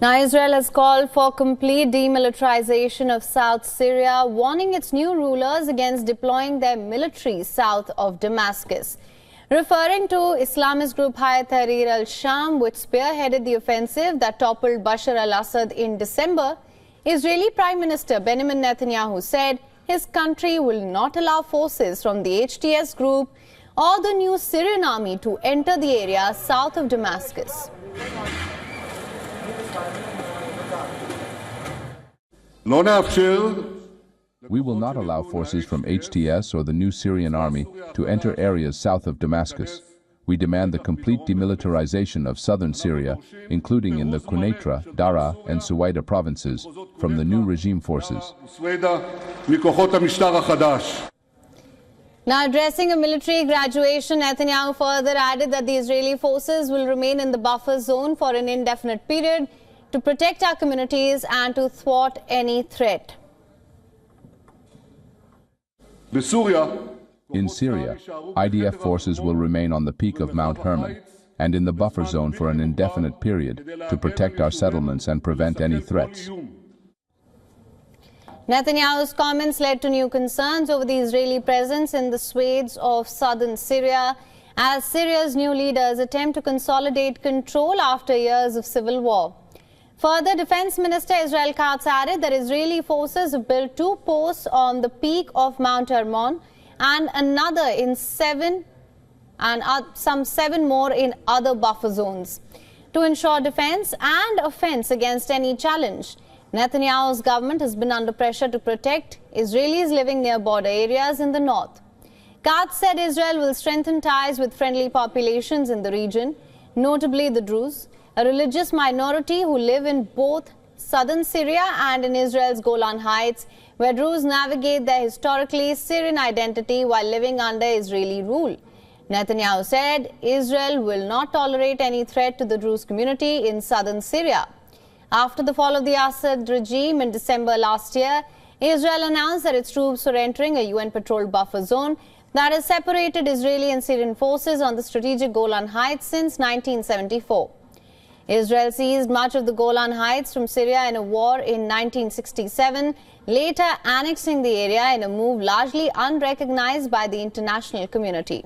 Now, Israel has called for complete demilitarization of South Syria, warning its new rulers against deploying their military south of Damascus. Referring to Islamist group Hayat Tahrir al-Sham, which spearheaded the offensive that toppled Bashar al-Assad in December, Israeli Prime Minister Benjamin Netanyahu said his country will not allow forces from the HTS group or the new Syrian army to enter the area south of Damascus. We will not allow forces from HTS or the new Syrian army to enter areas south of Damascus. We demand the complete demilitarization of southern Syria, including in the Quneitra, Dara, and Suwaida provinces, from the new regime forces. Now, addressing a military graduation, Netanyahu further added that the Israeli forces will remain in the buffer zone for an indefinite period to protect our communities and to thwart any threat. In Syria, IDF forces will remain on the peak of Mount Hermon and in the buffer zone for an indefinite period to protect our settlements and prevent any threats. Netanyahu's comments led to new concerns over the Israeli presence in the swathes of southern Syria as Syria's new leaders attempt to consolidate control after years of civil war. Further, Defense Minister Israel Katz added that Israeli forces have built 2 posts on the peak of Mount Hermon and another in some 7 more in other buffer zones to ensure defense and offense against any challenge. Netanyahu's government has been under pressure to protect Israelis living near border areas in the north. Katz said Israel will strengthen ties with friendly populations in the region, notably the Druze, a religious minority who live in both southern Syria and in Israel's Golan Heights, where Druze navigate their historically Syrian identity while living under Israeli rule. Netanyahu said Israel will not tolerate any threat to the Druze community in southern Syria. After the fall of the Assad regime in December last year, Israel announced that its troops were entering a UN-patrolled buffer zone that has separated Israeli and Syrian forces on the strategic Golan Heights since 1974. Israel seized much of the Golan Heights from Syria in a war in 1967, later annexing the area in a move largely unrecognized by the international community.